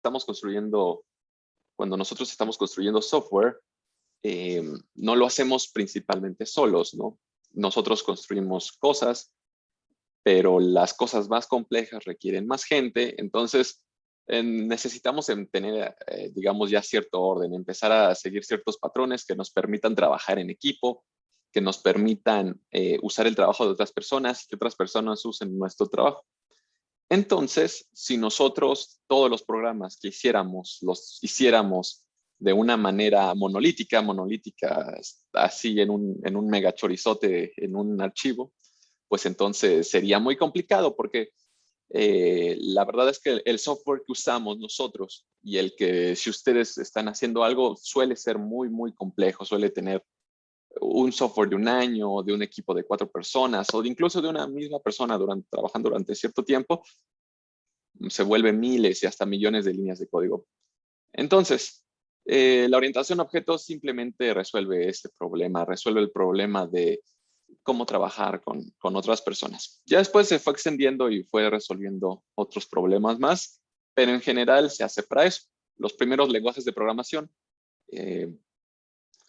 nosotros estamos construyendo software, no lo hacemos principalmente solos, ¿no? Nosotros construimos cosas, pero las cosas más complejas requieren más gente, entonces necesitamos tener, digamos, ya cierto orden, empezar a seguir ciertos patrones que nos permitan trabajar en equipo, que nos permitan usar el trabajo de otras personas y que otras personas usen nuestro trabajo. Entonces, si nosotros todos los programas que hiciéramos, los hiciéramos de una manera monolítica, así en un mega chorizote, en un archivo, pues entonces sería muy complicado porque la verdad es que el software que usamos nosotros y el que si ustedes están haciendo algo suele ser muy, muy complejo, suele tener un software de un año, de un equipo de 4 personas o incluso de una misma persona trabajando durante cierto tiempo, se vuelve miles y hasta millones de líneas de código. Entonces, la orientación a objetos simplemente resuelve este problema, resuelve el problema de cómo trabajar con otras personas. Ya después se fue extendiendo y fue resolviendo otros problemas más, pero en general se hace para eso. Los primeros lenguajes de programación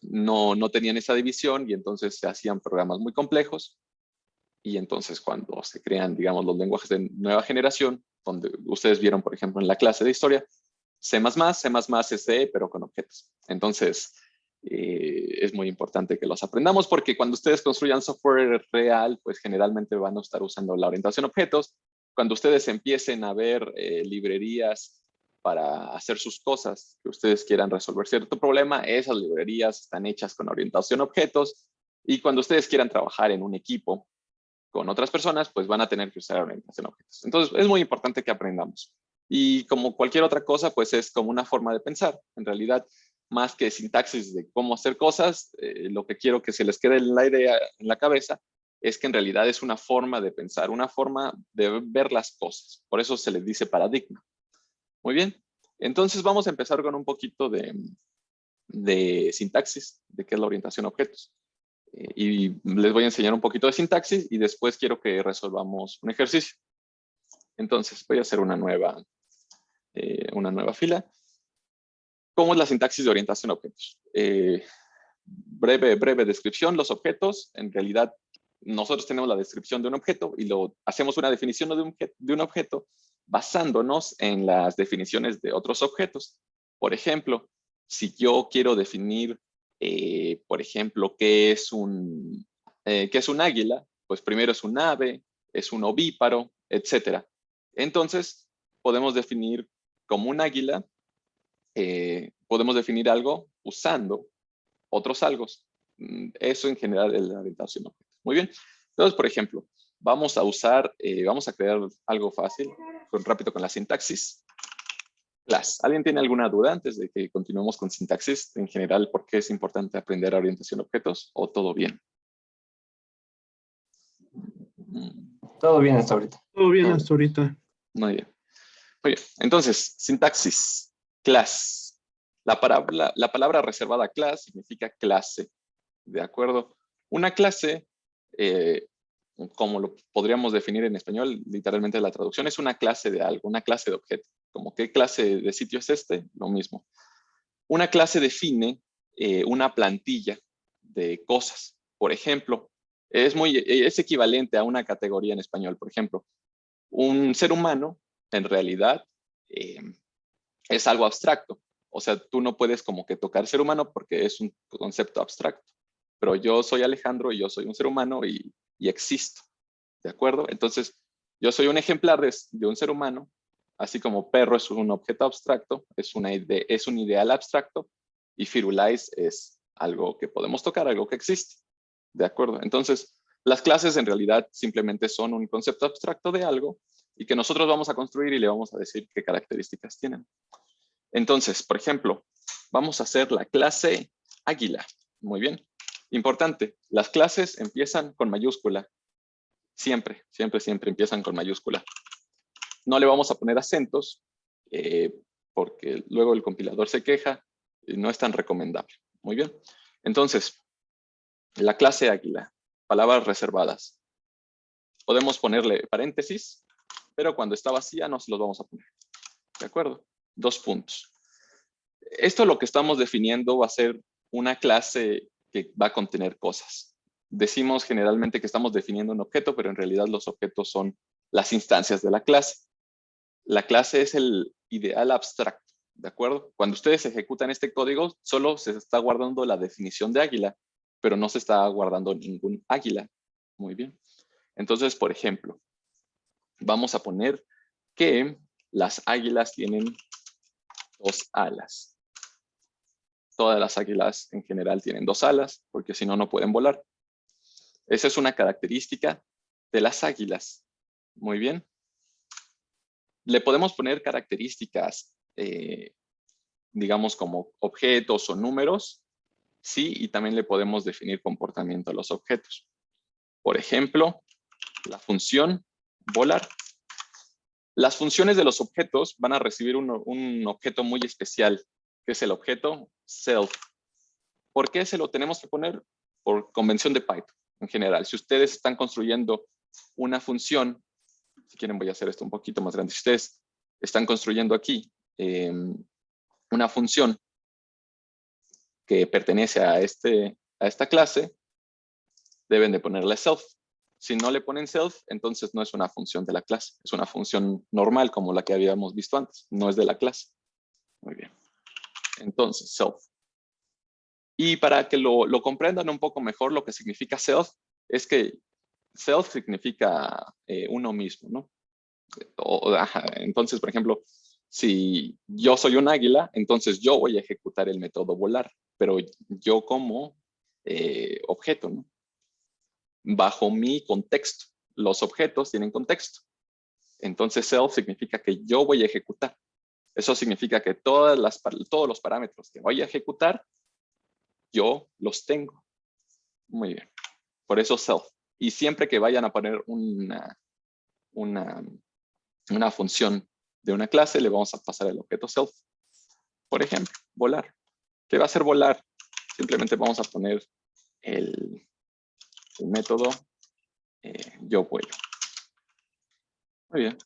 no tenían esa división y entonces se hacían programas muy complejos. Y entonces cuando se crean, digamos, los lenguajes de nueva generación, donde ustedes vieron, por ejemplo, en la clase de historia, C++, C++ es C, pero con objetos. Entonces, es muy importante que los aprendamos porque cuando ustedes construyan software real, pues generalmente van a estar usando la orientación a objetos. Cuando ustedes empiecen a ver librerías para hacer sus cosas, que ustedes quieran resolver cierto problema, esas librerías están hechas con orientación a objetos. Y cuando ustedes quieran trabajar en un equipo con otras personas, pues van a tener que usar orientación a objetos. Entonces, es muy importante que aprendamos. Y como cualquier otra cosa, pues es como una forma de pensar. En realidad, más que sintaxis de cómo hacer cosas, lo que quiero que se les quede la idea en la cabeza es que en realidad es una forma de pensar, una forma de ver las cosas. Por eso se les dice paradigma. Muy bien. Entonces, vamos a empezar con un poquito de sintaxis, de qué es la orientación a objetos. Y les voy a enseñar un poquito de sintaxis y después quiero que resolvamos un ejercicio. Entonces, voy a hacer una nueva fila. ¿Cómo es la sintaxis de orientación a objetos? Breve descripción. Los objetos, en realidad, nosotros tenemos la descripción de un objeto y hacemos una definición de un objeto basándonos en las definiciones de otros objetos. Por ejemplo, si yo quiero definir, por ejemplo, qué es un águila, pues primero es un ave, es un ovíparo, etc. Entonces, podemos definir como un águila, podemos definir algo usando otros algos. Eso en general es la orientación a objetos. Muy bien. Entonces, por ejemplo, vamos a crear algo fácil, rápido con la sintaxis. Class. ¿Alguien tiene alguna duda antes de que continuemos con sintaxis? En general, ¿por qué es importante aprender orientación a objetos? ¿O todo bien? Todo bien hasta ahorita. Todo bien hasta ahorita. Muy bien. Muy bien. Entonces, sintaxis. Class. La palabra reservada class significa clase. ¿De acuerdo? Una clase, como lo podríamos definir en español, literalmente la traducción es una clase de algo, una clase de objeto. Como qué clase de sitio es este, lo mismo. Una clase define una plantilla de cosas. Por ejemplo, es equivalente a una categoría en español. Por ejemplo, un ser humano, en realidad, es algo abstracto. O sea, tú no puedes como que tocar ser humano porque es un concepto abstracto. Pero yo soy Alejandro y yo soy un ser humano y existo. ¿De acuerdo? Entonces, yo soy un ejemplar de un ser humano, así como perro es un objeto abstracto, es un ideal abstracto, y Firulais es algo que podemos tocar, algo que existe. ¿De acuerdo? Entonces, las clases en realidad simplemente son un concepto abstracto de algo y que nosotros vamos a construir y le vamos a decir qué características tienen. Entonces, por ejemplo, vamos a hacer la clase águila. Muy bien. Importante, las clases empiezan con mayúscula. Siempre, siempre, siempre empiezan con mayúscula. No le vamos a poner acentos porque luego el compilador se queja y no es tan recomendable. Muy bien. Entonces, la clase águila, palabras reservadas. Podemos ponerle paréntesis, pero cuando está vacía no se los vamos a poner. ¿De acuerdo? 2 puntos. Esto lo que estamos definiendo va a ser una clase que va a contener cosas. Decimos generalmente que estamos definiendo un objeto, pero en realidad los objetos son las instancias de la clase. La clase es el ideal abstracto, ¿de acuerdo? Cuando ustedes ejecutan este código, solo se está guardando la definición de águila, pero no se está guardando ningún águila. Muy bien. Entonces, por ejemplo, vamos a poner que las águilas tienen 2 alas. Todas las águilas en general tienen 2 alas, porque si no, no pueden volar. Esa es una característica de las águilas. Muy bien. Le podemos poner características, digamos, como objetos o números, sí, y también le podemos definir comportamiento a los objetos. Por ejemplo, la función volar. Las funciones de los objetos van a recibir un objeto muy especial, que es el objeto self. ¿Por qué se lo tenemos que poner? Por convención de Python en general. Si ustedes están construyendo una función, si quieren voy a hacer esto un poquito más grande, si ustedes están construyendo aquí una función que pertenece a esta clase, deben de ponerle self. Si no le ponen self, entonces no es una función de la clase. Es una función normal como la que habíamos visto antes. No es de la clase. Muy bien. Entonces, self. Y para que lo comprendan un poco mejor, lo que significa self es que self significa uno mismo, ¿no? Entonces, por ejemplo, si yo soy un águila, entonces yo voy a ejecutar el método volar, pero yo como objeto, ¿no? Bajo mi contexto. Los objetos tienen contexto. Entonces, self significa que yo voy a ejecutar. Eso significa que todos los parámetros que voy a ejecutar, yo los tengo. Muy bien. Por eso self. Y siempre que vayan a poner una función de una clase, le vamos a pasar el objeto self. Por ejemplo, volar. ¿Qué va a hacer volar? Simplemente vamos a poner el método yo vuelo. Muy bien.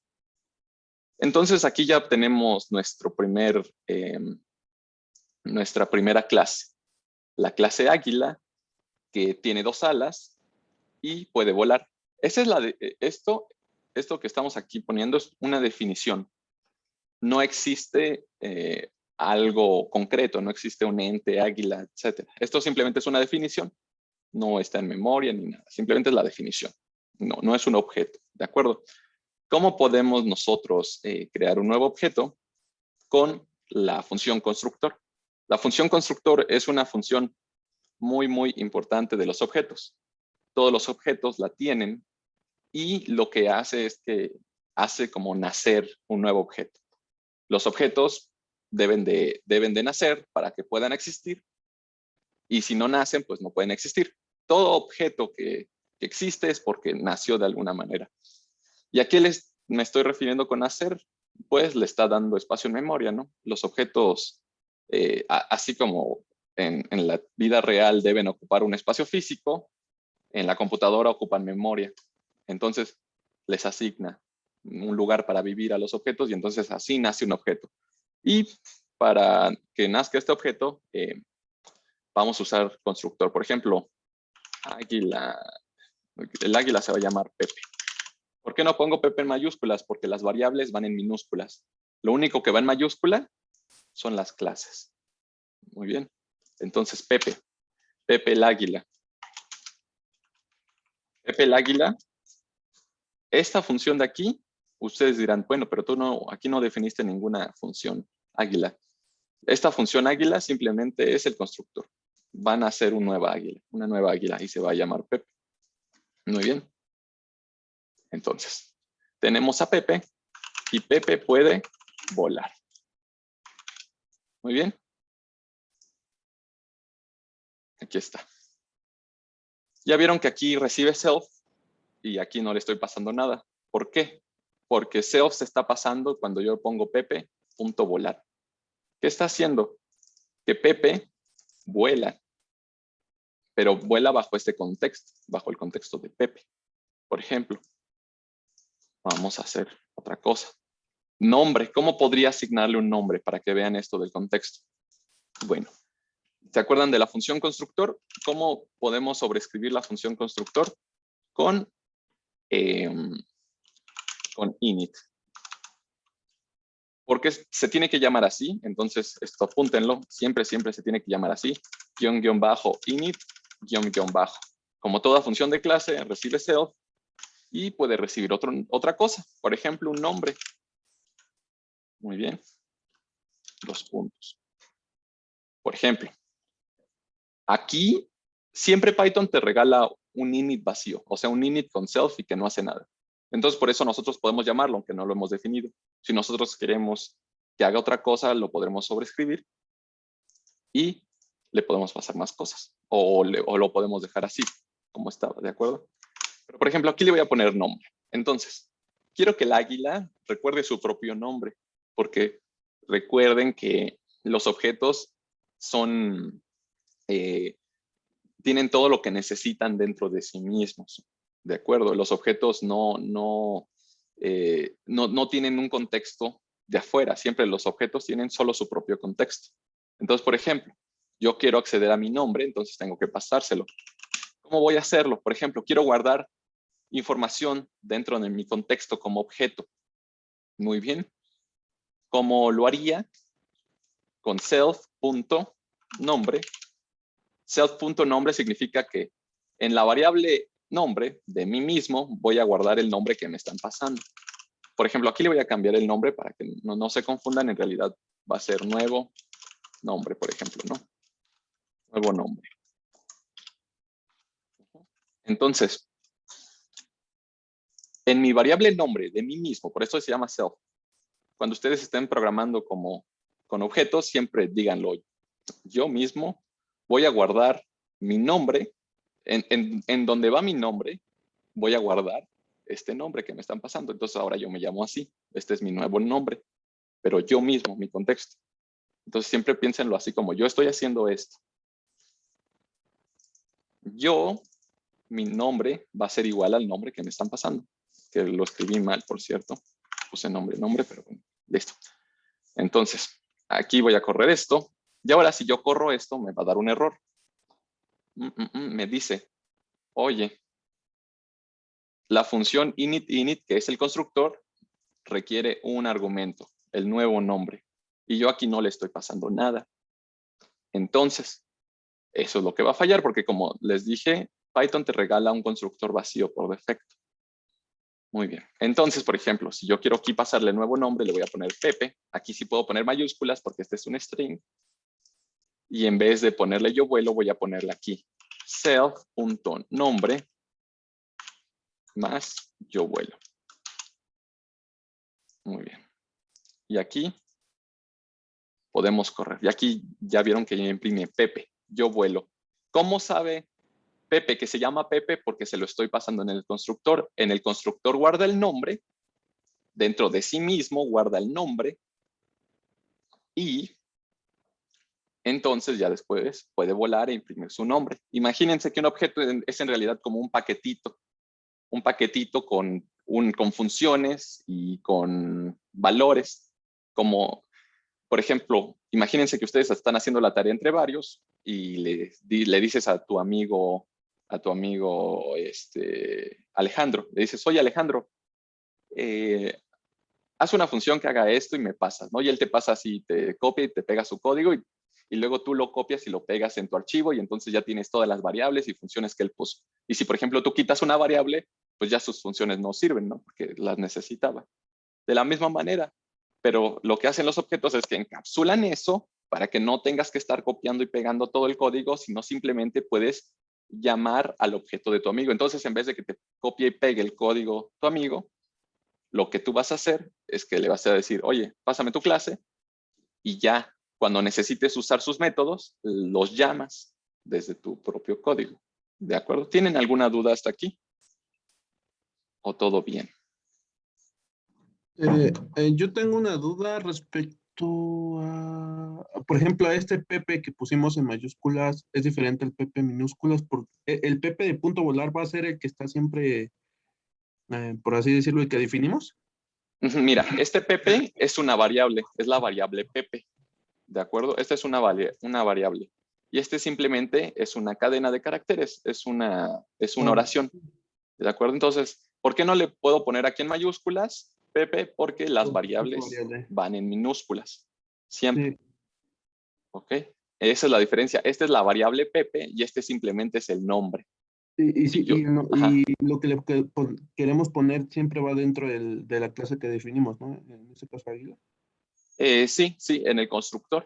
Entonces aquí ya tenemos nuestra primera clase. La clase águila, que tiene 2 alas y puede volar. Esa es esto que estamos aquí poniendo es una definición. No existe algo concreto, no existe un ente, águila, etc. Esto simplemente es una definición. No está en memoria ni nada. Simplemente es la definición. No es un objeto, ¿de acuerdo? ¿Cómo podemos nosotros crear un nuevo objeto? Con la función constructor. La función constructor es una función muy, muy importante de los objetos. Todos los objetos la tienen y lo que hace es que hace como nacer un nuevo objeto. Los objetos deben de nacer para que puedan existir y si no nacen, pues no pueden existir. Todo objeto que existe es porque nació de alguna manera. ¿Y a qué me estoy refiriendo con nacer? Pues le está dando espacio en memoria, ¿no? Los objetos, así como en la vida real deben ocupar un espacio físico, en la computadora ocupan memoria. Entonces, les asigna un lugar para vivir a los objetos y entonces así nace un objeto. Y para que nazca este objeto, vamos a usar constructor. Por ejemplo, águila. El águila se va a llamar Pepe. ¿Por qué no pongo Pepe en mayúsculas? Porque las variables van en minúsculas. Lo único que va en mayúscula son las clases. Muy bien. Entonces, Pepe el águila. Pepe el águila. Esta función de aquí, ustedes dirán, bueno, pero tú aquí no definiste ninguna función águila. Esta función águila simplemente es el constructor. Van a hacer una nueva águila y se va a llamar Pepe. Muy bien. Entonces, tenemos a Pepe y Pepe puede volar. Muy bien. Aquí está. Ya vieron que aquí recibe self y aquí no le estoy pasando nada. ¿Por qué? Porque self se está pasando cuando yo pongo Pepe.volar. ¿Qué está haciendo? Que Pepe vuela, pero vuela bajo este contexto, bajo el contexto de Pepe. Por ejemplo, vamos a hacer otra cosa. Nombre. ¿Cómo podría asignarle un nombre para que vean esto del contexto? Bueno, ¿se acuerdan de la función constructor? ¿Cómo podemos sobreescribir la función constructor? Con init. Porque se tiene que llamar así, entonces esto apúntenlo, siempre se tiene que llamar así, guión bajo init, guión bajo. Como toda función de clase, recibe self y puede recibir otra cosa, por ejemplo, un nombre. Muy bien, 2 puntos. Por ejemplo, aquí siempre Python te regala un init vacío, o sea, un init con self y que no hace nada. Entonces, por eso nosotros podemos llamarlo, aunque no lo hemos definido. Si nosotros queremos que haga otra cosa, lo podremos sobreescribir y le podemos pasar más cosas. O lo podemos dejar así, como estaba, ¿de acuerdo? Pero, por ejemplo, aquí le voy a poner nombre. Entonces, quiero que el águila recuerde su propio nombre, porque recuerden que los objetos son, tienen todo lo que necesitan dentro de sí mismos, ¿de acuerdo? Los objetos no tienen un contexto de afuera, siempre los objetos tienen solo su propio contexto. Entonces, por ejemplo, yo quiero acceder a mi nombre, entonces tengo que pasárselo. ¿Cómo voy a hacerlo? Por ejemplo, quiero guardar información dentro de mi contexto como objeto. Muy bien. ¿Cómo lo haría? Con self.nombre. Self.nombre significa que en la variable nombre de mí mismo voy a guardar el nombre que me están pasando. Por ejemplo, aquí le voy a cambiar el nombre para que no se confundan. En realidad va a ser nuevo nombre, por ejemplo, ¿no? Nuevo nombre. Entonces, en mi variable nombre de mí mismo, por eso se llama self, cuando ustedes estén programando con objetos, siempre díganlo. Yo mismo voy a guardar mi nombre, en donde va mi nombre, voy a guardar este nombre que me están pasando. Entonces ahora yo me llamo así, este es mi nuevo nombre, pero yo mismo, mi contexto. Entonces siempre piénsenlo así como yo estoy haciendo esto. Yo, mi nombre va a ser igual al nombre que me están pasando, que lo escribí mal, por cierto. Puse nombre, pero bueno, listo. Entonces, aquí voy a correr esto. Y ahora si yo corro esto, me va a dar un error. Me dice, oye, la función init, que es el constructor, requiere un argumento, el nuevo nombre. Y yo aquí no le estoy pasando nada. Entonces, eso es lo que va a fallar, porque como les dije, Python te regala un constructor vacío por defecto. Muy bien. Entonces, por ejemplo, si yo quiero aquí pasarle nuevo nombre, le voy a poner Pepe. Aquí sí puedo poner mayúsculas porque este es un string. Y en vez de ponerle yo vuelo, voy a ponerle aquí self.nombre más yo vuelo. Muy bien. Y aquí podemos correr. Y aquí ya vieron que yo imprime Pepe. Yo vuelo. ¿Cómo sabe Pepe que se llama Pepe? Porque se lo estoy pasando en el constructor. En el constructor guarda el nombre. Dentro de sí mismo guarda el nombre. Y entonces ya después puede volar e imprimir su nombre. Imagínense que un objeto es en realidad como un paquetito. Un paquetito con funciones y con valores. Como, por ejemplo, imagínense que ustedes están haciendo la tarea entre varios y le dices a tu amigo Alejandro, le dices, oye Alejandro, haz una función que haga esto y me pasas, ¿no? Y él te pasa así, te copia y te pega su código y luego tú lo copias y lo pegas en tu archivo y entonces ya tienes todas las variables y funciones que él puso. Y si, por ejemplo, tú quitas una variable, pues ya sus funciones no sirven, ¿no? Porque las necesitaba. De la misma manera, pero lo que hacen los objetos es que encapsulan eso para que no tengas que estar copiando y pegando todo el código, sino simplemente puedes llamar al objeto de tu amigo. Entonces, en vez de que te copie y pegue el código tu amigo, lo que tú vas a hacer es que le vas a decir, oye, pásame tu clase y ya cuando necesites usar sus métodos, los llamas desde tu propio código. ¿De acuerdo? ¿Tienen alguna duda hasta aquí? ¿O todo bien? Yo tengo una duda respecto por ejemplo, a este Pepe que pusimos en mayúsculas, es diferente al Pepe en minúsculas, porque el Pepe de punto volar va a ser el que está siempre, por así decirlo, el que definimos. Mira, este pp es una variable, es la variable pp, ¿de acuerdo? Esta es una variable. Y este simplemente es una cadena de caracteres, es una oración, ¿de acuerdo? Entonces, ¿por qué no le puedo poner aquí en mayúsculas pp? Porque las variables Variable. van en minúsculas, siempre, Sí. ¿ok? Esa es la diferencia. Esta es la variable pp y este simplemente es el nombre. Sí, Yo, ajá. y lo que queremos poner siempre va dentro de la clase que definimos, ¿no? En este caso, Águila. Sí, en el constructor.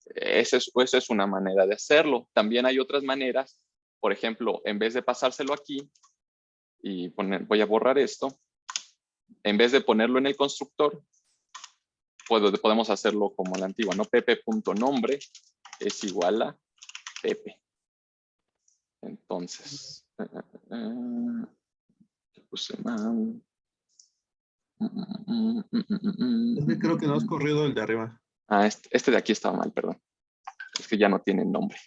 Esa es una manera de hacerlo. También hay otras maneras. Por ejemplo, en vez de pasárselo aquí y voy a borrar esto, en vez de ponerlo en el constructor, podemos hacerlo como la antigua, ¿no? pp.nombre es igual a pp. Entonces, puse mal. Es que creo que no has corrido el de arriba. Ah, este de aquí estaba mal, perdón. Es que ya no tiene nombre.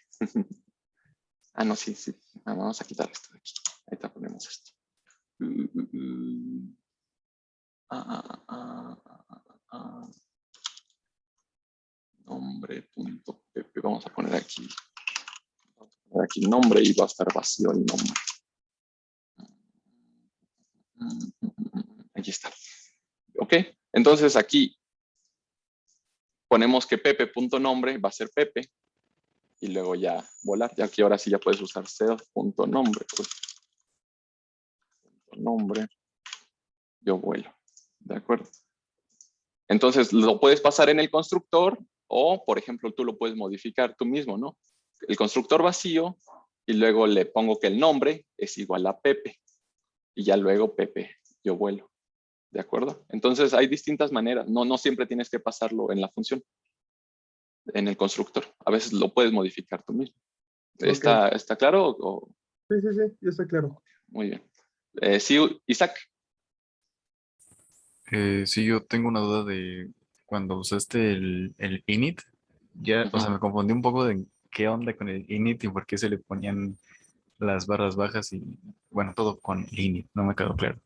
Ah, no, sí. Vamos a quitar esto de aquí. Ahí te ponemos esto. Nombre.pp. Vamos a poner aquí. Nombre y va a estar vacío el nombre. Aquí está. Ok, entonces aquí ponemos que pepe.nombre va a ser pepe y luego ya volar. Y aquí ahora sí ya puedes usar self.nombre. Nombre, yo vuelo. ¿De acuerdo? Entonces lo puedes pasar en el constructor o, por ejemplo, tú lo puedes modificar tú mismo, ¿no? El constructor vacío y luego le pongo que el nombre es igual a Pepe y ya luego Pepe, yo vuelo. ¿De acuerdo? Entonces hay distintas maneras. No siempre tienes que pasarlo en la función, en el constructor. A veces lo puedes modificar tú mismo. Ok. ¿Está claro? Sí, ya está claro. Muy bien. Sí, Isaac. Sí, yo tengo una duda de cuando usaste el init, ya, o sea, Ujú. me confundí un poco de qué onda con el init y por qué se le ponían las barras bajas y, bueno, todo con el init, no me quedó claro.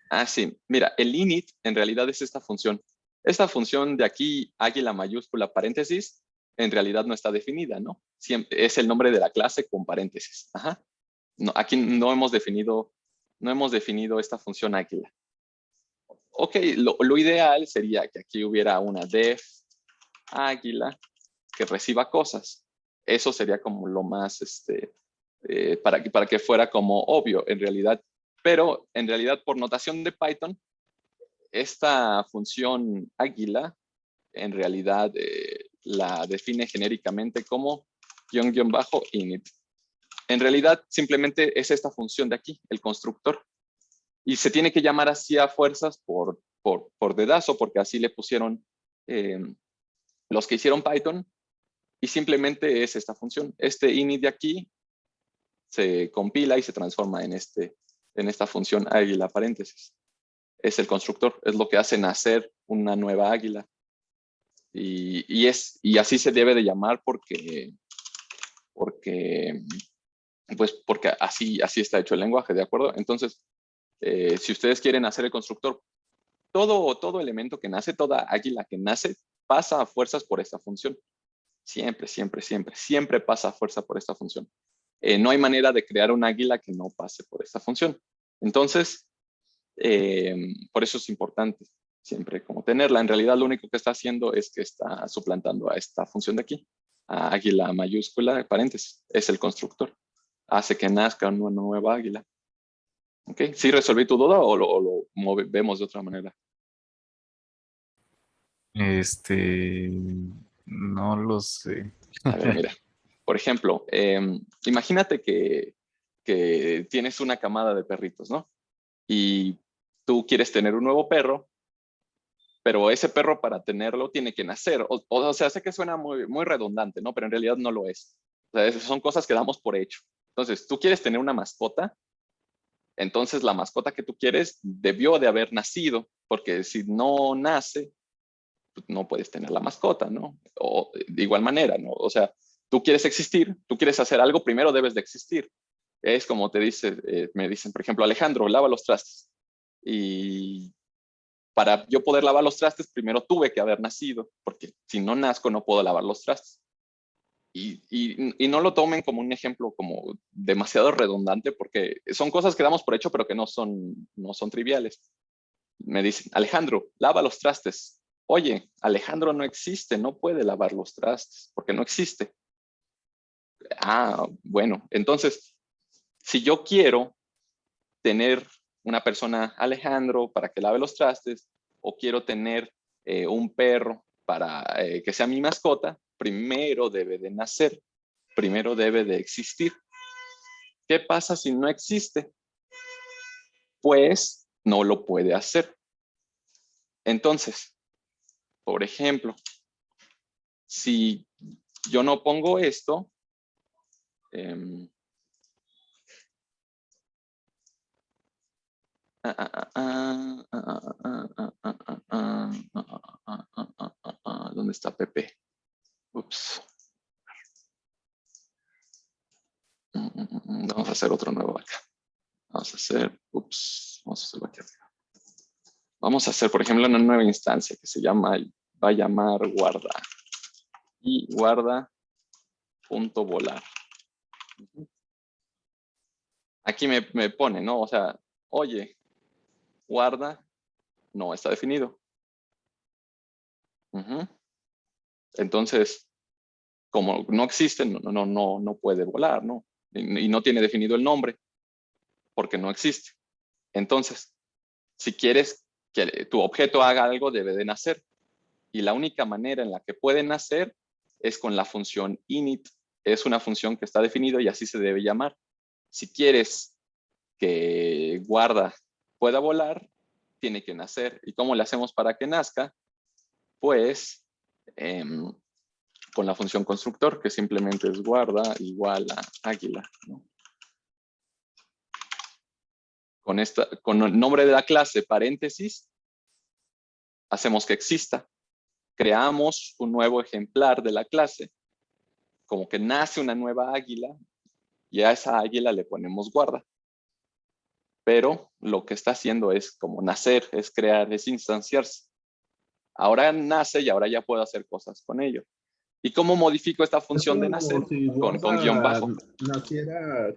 Ah, sí. Mira, el init en realidad es esta función. Esta función de aquí, águila mayúscula paréntesis, en realidad no está definida, ¿no? Siempre es el nombre de la clase con paréntesis. Ajá. No, aquí no hemos definido esta función águila. Ok, lo ideal sería que aquí hubiera una def águila que reciba cosas. Eso sería como lo más, para que fuera como obvio en realidad. Pero en realidad por notación de Python, esta función águila en realidad la define genéricamente como _init. En realidad simplemente es esta función de aquí, el constructor. Y se tiene que llamar así a fuerzas por dedazo, porque así le pusieron los que hicieron Python, y simplemente es esta función. Este init de aquí se compila y se transforma en esta función águila paréntesis. Es el constructor, es lo que hace nacer una nueva águila. Y así se debe de llamar porque así está hecho el lenguaje, ¿de acuerdo? Entonces, si ustedes quieren hacer el constructor, todo elemento que nace, toda águila que nace, pasa a fuerzas por esta función. Siempre pasa a fuerza por esta función. No hay manera de crear un águila que no pase por esta función. Entonces, por eso es importante siempre como tenerla. En realidad lo único que está haciendo es que está suplantando a esta función de aquí, a águila mayúscula, paréntesis, es el constructor. Hace que nazca una nueva águila. ¿Ok? ¿Sí resolví tu duda o lo vemos de otra manera? Este, no lo sé. A ver, mira. Por ejemplo, imagínate que tienes una camada de perritos, ¿no? Y tú quieres tener un nuevo perro, pero ese perro para tenerlo tiene que nacer. O sea, sé que suena muy redundante, ¿no? Pero en realidad no lo es. O sea, son cosas que damos por hecho. Entonces, tú quieres tener una mascota, entonces la mascota que tú quieres debió de haber nacido, porque si no nace, pues no puedes tener la mascota, ¿no? O de igual manera, ¿no? O sea, tú quieres existir, tú quieres hacer algo, primero debes de existir. Es como me dicen, por ejemplo, Alejandro, lava los trastes. Y para yo poder lavar los trastes, primero tuve que haber nacido, porque si no nazco no puedo lavar los trastes. Y no lo tomen como un ejemplo como demasiado redundante, porque son cosas que damos por hecho, pero que no son triviales. Me dicen, Alejandro, lava los trastes. Oye, Alejandro no existe, no puede lavar los trastes, porque no existe. Ah, bueno, entonces, si yo quiero tener una persona Alejandro para que lave los trastes, o quiero tener un perro para que sea mi mascota, primero debe de nacer, primero debe de existir. ¿Qué pasa si no existe? Pues no lo puede hacer. Entonces, por ejemplo, si yo no pongo esto, ¿dónde está Pepe? Ups. Vamos a hacer otro nuevo acá. Vamos a hacerlo aquí arriba. Vamos a hacer, por ejemplo, una nueva instancia que se llama, va a llamar guarda. Y guarda.volar. Aquí me pone, ¿no? O sea, oye, guarda, no está definido. Entonces, como no existe, no puede volar, ¿no? Y no tiene definido el nombre, porque no existe. Entonces, si quieres que tu objeto haga algo, debe de nacer. Y la única manera en la que puede nacer es con la función init. Es una función que está definida y así se debe llamar. Si quieres que guarda pueda volar, tiene que nacer. ¿Y cómo le hacemos para que nazca? Pues con la función constructor, que simplemente es guarda igual a águila, ¿no? Con el nombre de la clase, paréntesis, hacemos que exista. Creamos un nuevo ejemplar de la clase, como que nace una nueva águila, y a esa águila le ponemos guarda. Pero lo que está haciendo es como nacer, es crear, es instanciarse. Ahora nace y ahora ya puedo hacer cosas con ello. ¿Y cómo modifico esta función de nacer? Si Con guión bajo. naciera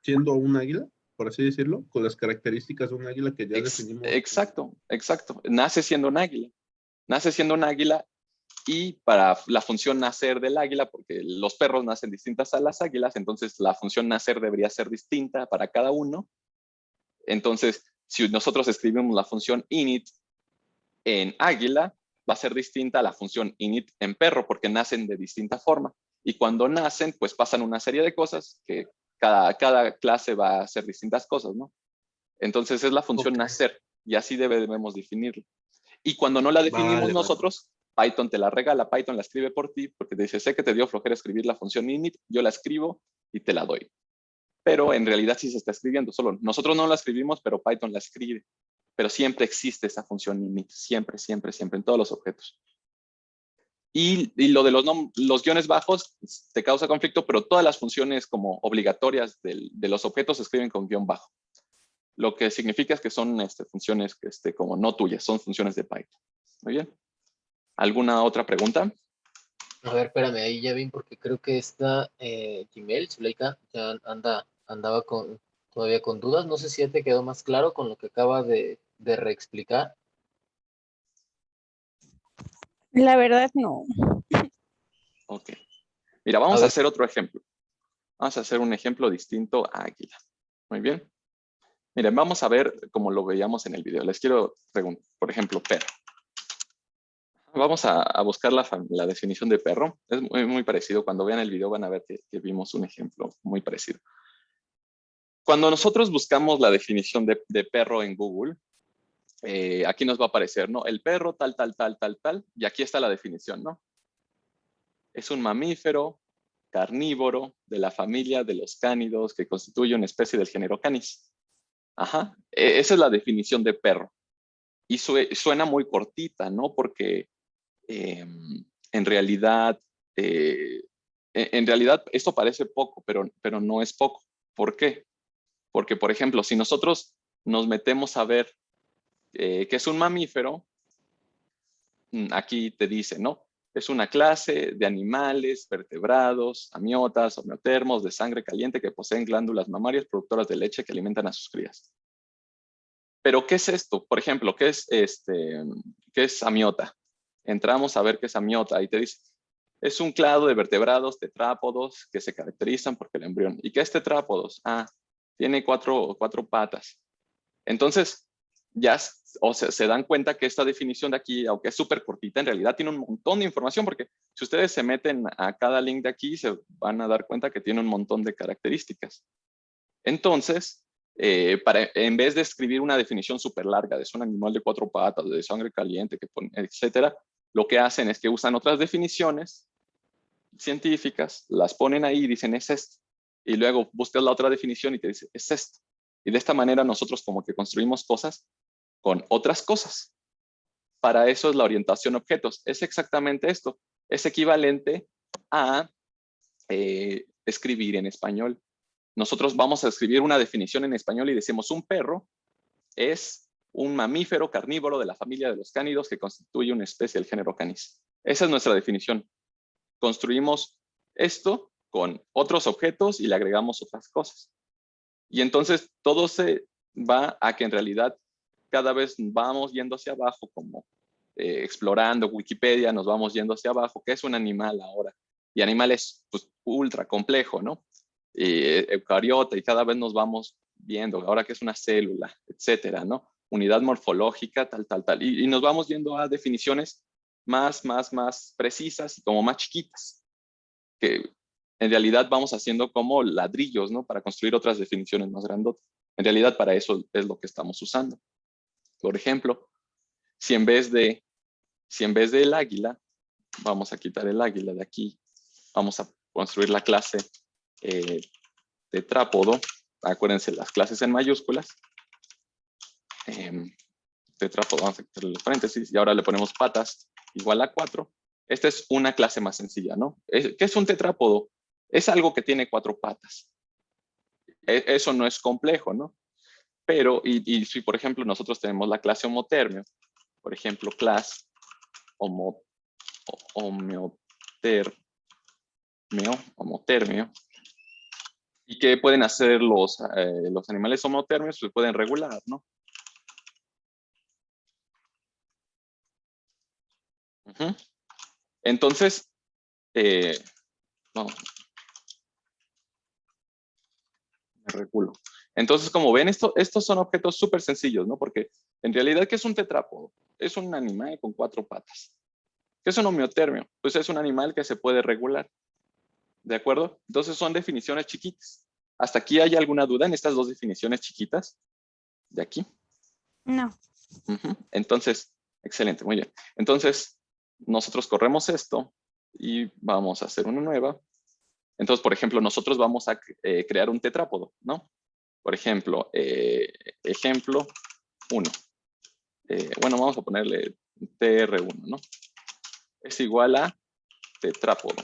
siendo un águila, por así decirlo, con las características de un águila que ya definimos. Exacto. Nace siendo un águila. Nace siendo un águila, y para la función nacer del águila, porque los perros nacen distintas a las águilas, entonces la función nacer debería ser distinta para cada uno. Entonces, si nosotros escribimos la función init en águila, va a ser distinta a la función init en perro, porque nacen de distinta forma. Y cuando nacen, pues pasan una serie de cosas que cada clase va a hacer distintas cosas, ¿no? Entonces es la función nacer, y así debemos definirlo. Y cuando no la definimos nosotros, Python te la regala, Python la escribe por ti, porque te dice, sé que te dio flojera escribir la función init, yo la escribo y te la doy. Pero en realidad sí se está escribiendo, solo nosotros no la escribimos, pero Python la escribe. Pero siempre existe esa función init, siempre, en todos los objetos. Y lo de los guiones bajos te causa conflicto, pero todas las funciones como obligatorias de los objetos se escriben con guión bajo. Lo que significa es que son funciones como no tuyas, son funciones de Python. Muy bien. ¿Alguna otra pregunta? A ver, espérame, ahí ya vi porque creo que esta Gmail, Zuleika, ya andaba todavía con dudas. No sé si ya te quedó más claro con lo que acaba de reexplicar. La verdad, no. Ok. Mira, vamos a hacer otro ejemplo. Vamos a hacer un ejemplo distinto a águila. Muy bien. Miren, vamos a ver como lo veíamos en el video. Les quiero preguntar, por ejemplo, perro. Vamos a buscar la definición de perro. Es muy parecido. Cuando vean el video van a ver que vimos un ejemplo muy parecido. Cuando nosotros buscamos la definición de perro en Google, aquí nos va a aparecer, ¿no? El perro tal, y aquí está la definición, ¿no? Es un mamífero carnívoro de la familia de los cánidos que constituye una especie del género Canis. Ajá, esa es la definición de perro. Y suena muy cortita, ¿no? Porque en realidad esto parece poco, pero no es poco. ¿Por qué? Porque, por ejemplo, si nosotros nos metemos a ver que es un mamífero, aquí te dice, ¿no? Es una clase de animales, vertebrados, amiotas, homeotermos de sangre caliente que poseen glándulas mamarias productoras de leche que alimentan a sus crías. Pero, ¿qué es esto? Por ejemplo, ¿qué es amiota? Entramos a ver qué es amiota y te dice, es un clado de vertebrados tetrápodos que se caracterizan porque el embrión. ¿Y qué es tetrápodos? Tiene cuatro patas. Entonces, ya se dan cuenta que esta definición de aquí, aunque es súper cortita, en realidad tiene un montón de información, porque si ustedes se meten a cada link de aquí, se van a dar cuenta que tiene un montón de características. Entonces, en vez de escribir una definición súper larga de es un animal de 4 patas, de sangre caliente, etcétera, lo que hacen es que usan otras definiciones científicas, las ponen ahí y dicen es esto. Y luego buscas la otra definición y te dice es esto. Y de esta manera nosotros como que construimos cosas con otras cosas. Para eso es la orientación a objetos. Es exactamente esto. Es equivalente a escribir en español. Nosotros vamos a escribir una definición en español y decimos un perro es un mamífero carnívoro de la familia de los cánidos que constituye una especie del género Canis. Esa es nuestra definición. Construimos esto con otros objetos y le agregamos otras cosas. Y entonces todo se va a que en realidad cada vez vamos yendo hacia abajo, como explorando Wikipedia, nos vamos yendo hacia abajo. ¿Qué es un animal ahora? Y animal es pues, ultra complejo, ¿no? Eucariota, y cada vez nos vamos viendo ahora qué es una célula, etcétera, ¿no? Unidad morfológica, tal. Y nos vamos yendo a definiciones más precisas y como más chiquitas, que en realidad vamos haciendo como ladrillos, ¿no? Para construir otras definiciones más grandotas. En realidad para eso es lo que estamos usando. Por ejemplo, si en vez del águila, vamos a quitar el águila de aquí, vamos a construir la clase tetrápodo. Acuérdense, las clases en mayúsculas. Tetrápodo, vamos a quitarle los paréntesis y ahora le ponemos patas igual a 4. Esta es una clase más sencilla, ¿no? ¿Qué es un tetrápodo? Es algo que tiene 4 patas. Eso no es complejo, ¿no? Pero, y si por ejemplo nosotros tenemos la clase homotermio, por ejemplo, clase homotermio, ¿y qué pueden hacer los animales homotermios? Se pueden regular, ¿no? Entonces, no, me regulo. Entonces, como ven, estos son objetos súper sencillos, ¿no? Porque en realidad, ¿qué es un tetrápodo? Es un animal con 4 patas. ¿Qué es un homeotermio? Pues es un animal que se puede regular. ¿De acuerdo? Entonces son definiciones chiquitas. ¿Hasta aquí hay alguna duda en estas dos definiciones chiquitas? ¿De aquí? No. Entonces, excelente, muy bien. Entonces, nosotros corremos esto y vamos a hacer una nueva. Entonces, por ejemplo, nosotros vamos a crear un tetrápodo, ¿no? Por ejemplo, ejemplo 1. Bueno, vamos a ponerle TR1, ¿no? Es igual a tetrápodo.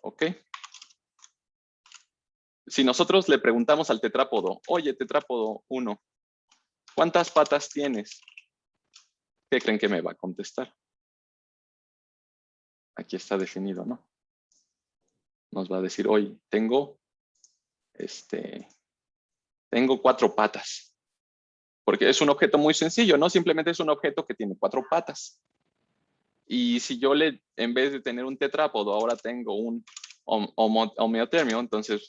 ¿Ok? Si nosotros le preguntamos al tetrápodo, oye, tetrápodo 1, ¿cuántas patas tienes? ¿Qué creen que me va a contestar? Aquí está definido, ¿no? Nos va a decir, oye, tengo 4 patas. Porque es un objeto muy sencillo, ¿no? Simplemente es un objeto que tiene 4 patas. Y si yo en vez de tener un tetrápodo, ahora tengo un homeotermio, entonces,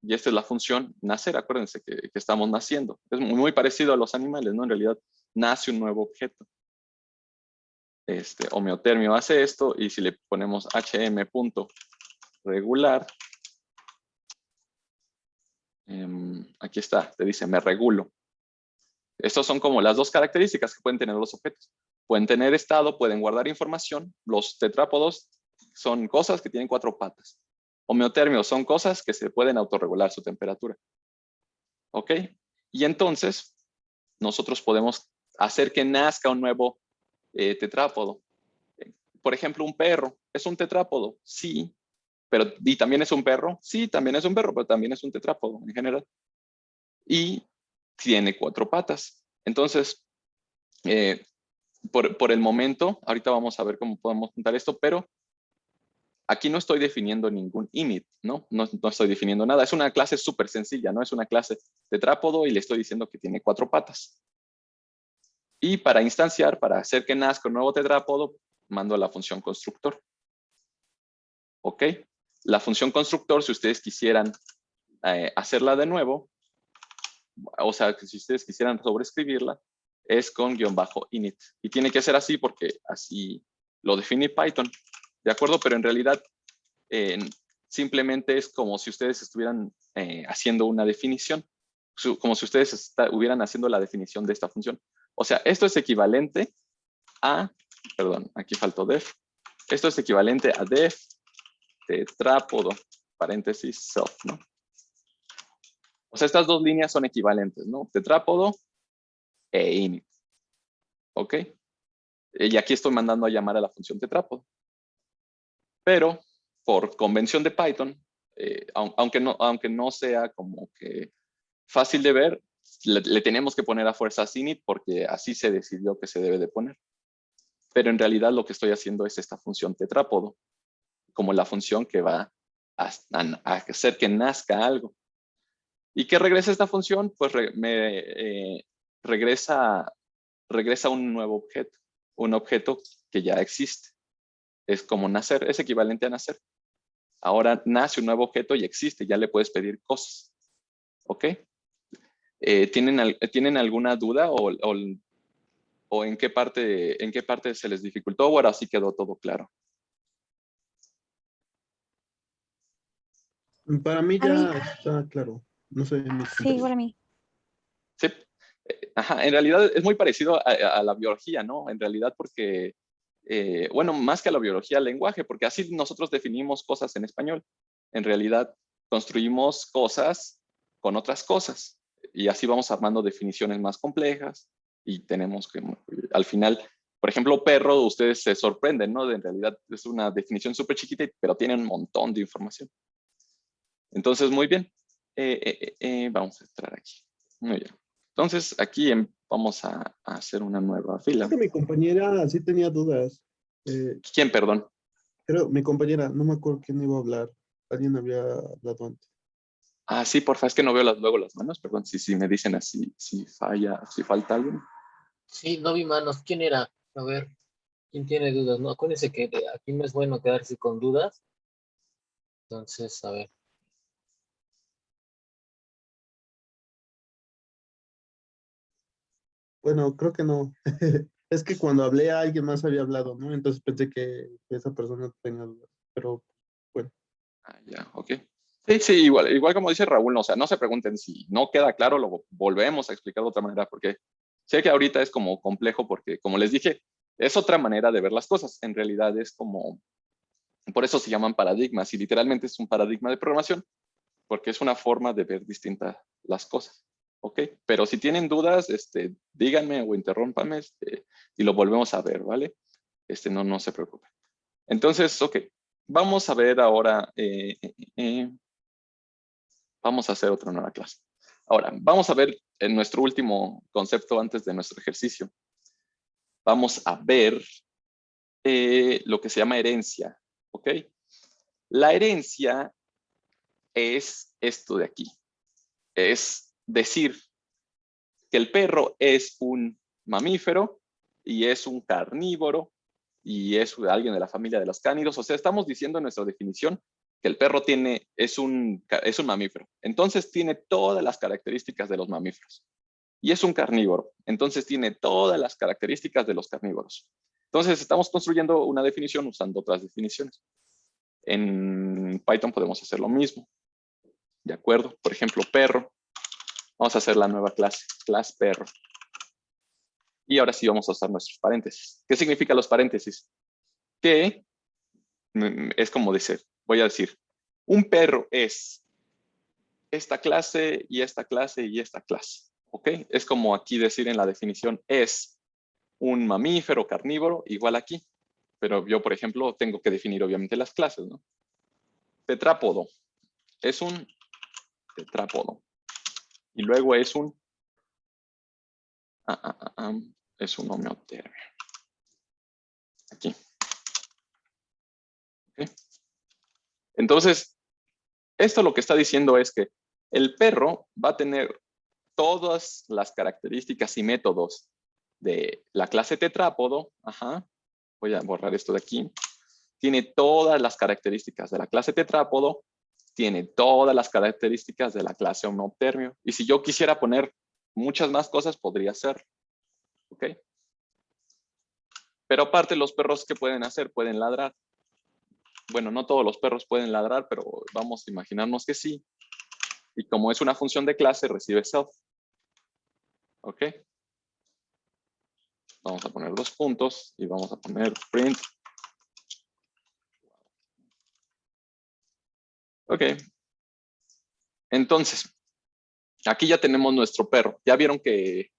y esta es la función nacer, acuérdense que estamos naciendo. Es muy parecido a los animales, ¿no? En realidad, nace un nuevo objeto. Homeotermio hace esto, y si le ponemos hm.regular, aquí está, te dice, me regulo. Estas son como las dos características que pueden tener los objetos. Pueden tener estado, pueden guardar información. Los tetrápodos son cosas que tienen 4 patas. Homeotermios son cosas que se pueden autorregular su temperatura. ¿Ok? Y entonces, nosotros podemos hacer que nazca un nuevo tetrápodo. Por ejemplo, un perro. ¿Es un tetrápodo? Sí. ¿Y también es un perro? Sí, también es un perro, pero también es un tetrápodo en general. y tiene 4 patas. Entonces, por el momento, ahorita vamos a ver cómo podemos juntar esto, pero aquí no estoy definiendo ningún init, ¿no? No estoy definiendo nada. Es una clase súper sencilla, ¿no? Es una clase tetrápodo y le estoy diciendo que tiene 4 patas. Y para instanciar, para hacer que nazca un nuevo tetrápodo, mando a la función constructor. ¿Ok? La función constructor, si ustedes quisieran hacerla de nuevo, o sea, que si ustedes quisieran sobreescribirla, es con --init. Y tiene que ser así porque así lo define Python. ¿De acuerdo? Pero en realidad simplemente es como si ustedes estuvieran haciendo una definición. Como si ustedes hubieran haciendo la definición de esta función. O sea, esto es equivalente a, perdón, aquí faltó def. Esto es equivalente a def tetrápodo, paréntesis, self, ¿no? O sea, estas dos líneas son equivalentes, ¿no? Tetrápodo e init. ¿Ok? Y aquí estoy mandando a llamar a la función tetrápodo. Pero, por convención de Python, aunque no sea como que fácil de ver, le tenemos que poner a fuerzas init porque así se decidió que se debe de poner. Pero en realidad lo que estoy haciendo es esta función tetrápodo, como la función que va a hacer que nazca algo. ¿Y qué regresa esta función? Pues regresa un nuevo objeto, un objeto que ya existe. Es como nacer, es equivalente a nacer. Ahora nace un nuevo objeto y existe, ya le puedes pedir cosas. ¿Ok? ¿Tienen alguna duda o en qué parte se les dificultó o ahora sí quedó todo claro? Para mí A mí, ya está claro. No sé, mis sí, compañeros. igual a mí. Sí. Ajá, en realidad es muy parecido a la biología, ¿no? En realidad porque, bueno, más que a la biología, al lenguaje, porque así nosotros definimos cosas en español. En realidad construimos cosas con otras cosas y así vamos armando definiciones más complejas y tenemos que, al final, por ejemplo, perro, ustedes se sorprenden, ¿no? En realidad es una definición súper chiquita, pero tiene un montón de información. Entonces, muy bien. Vamos a entrar aquí. Muy bien. Entonces, aquí vamos a hacer una nueva fila. Creo que mi compañera sí tenía dudas. ¿Quién, perdón? Creo, mi compañera, no me acuerdo quién iba a hablar. Alguien había hablado antes. Ah, sí, porfa, es que no veo luego las manos, perdón, si me dicen así, si falta alguien. Sí, no vi manos. ¿Quién era? A ver, ¿quién tiene dudas? No, acuérdense que aquí no es bueno quedarse con dudas. Entonces, a ver. Bueno, creo que no. Es que cuando hablé a alguien más había hablado, ¿no? Entonces pensé que esa persona tenía dudas. Pero bueno. Ah, ya, ok. Sí, sí, igual como dice Raúl, no, o sea, no se pregunten si no queda claro, lo volvemos a explicar de otra manera, porque sé que ahorita es como complejo, porque como les dije, es otra manera de ver las cosas. En realidad es como, por eso se llaman paradigmas, y literalmente es un paradigma de programación, porque es una forma de ver distintas las cosas. ¿Ok? Pero si tienen dudas, díganme o interrúmpanme y lo volvemos a ver, ¿vale? No se preocupen. Entonces, ok, vamos a ver ahora, vamos a hacer otra nueva clase. Ahora, vamos a ver en nuestro último concepto antes de nuestro ejercicio. Vamos a ver lo que se llama herencia, ¿ok? La herencia es esto de aquí. Es decir, que el perro es un mamífero y es un carnívoro y es alguien de la familia de los cánidos. O sea, estamos diciendo en nuestra definición que el perro es un mamífero. Entonces tiene todas las características de los mamíferos. Y es un carnívoro. Entonces tiene todas las características de los carnívoros. Entonces estamos construyendo una definición usando otras definiciones. En Python podemos hacer lo mismo. ¿De acuerdo? Por ejemplo, perro. Vamos a hacer la nueva clase, class perro. Y ahora sí vamos a usar nuestros paréntesis. ¿Qué significan los paréntesis? Que es como decir, voy a decir, un perro es esta clase y esta clase y esta clase. ¿Ok? Es como aquí decir en la definición es un mamífero carnívoro igual aquí. Pero yo, por ejemplo, tengo que definir obviamente las clases, ¿no? Tetrápodo. Es un tetrápodo. Y luego es un es un homeotermio. Aquí. ¿Okay? Entonces, esto lo que está diciendo es que el perro va a tener todas las características y métodos de la clase tetrápodo. Voy a borrar esto de aquí. Tiene todas las características de la clase tetrápodo, tiene todas las características de la clase homeotermio. Y si yo quisiera poner muchas más cosas, podría hacer. ¿Ok? Pero aparte, los perros, ¿qué pueden hacer? Pueden ladrar. Bueno, no todos los perros pueden ladrar, pero vamos a imaginarnos que sí. Y como es una función de clase, recibe self. ¿Ok? Vamos a poner 2 puntos y vamos a poner print. Ok. Entonces, aquí ya tenemos nuestro perro. Ya vieron que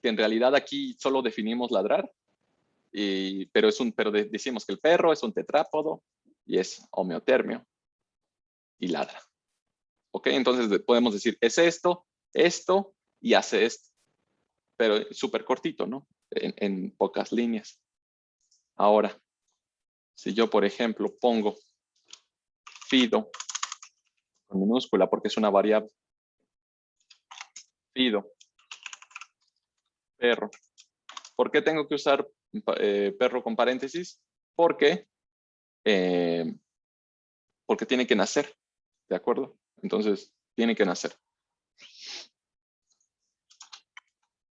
en realidad aquí solo definimos ladrar, pero decimos que el perro es un tetrápodo y es homeotermio y ladra. ¿Ok? Entonces podemos decir, es esto, esto y hace esto. Pero súper cortito, ¿no? En pocas líneas. Ahora, si yo, por ejemplo, pongo fido con minúscula porque es una variable, fido, perro. ¿Por qué tengo que usar perro con paréntesis? Porque tiene que nacer, ¿de acuerdo? Entonces, tiene que nacer.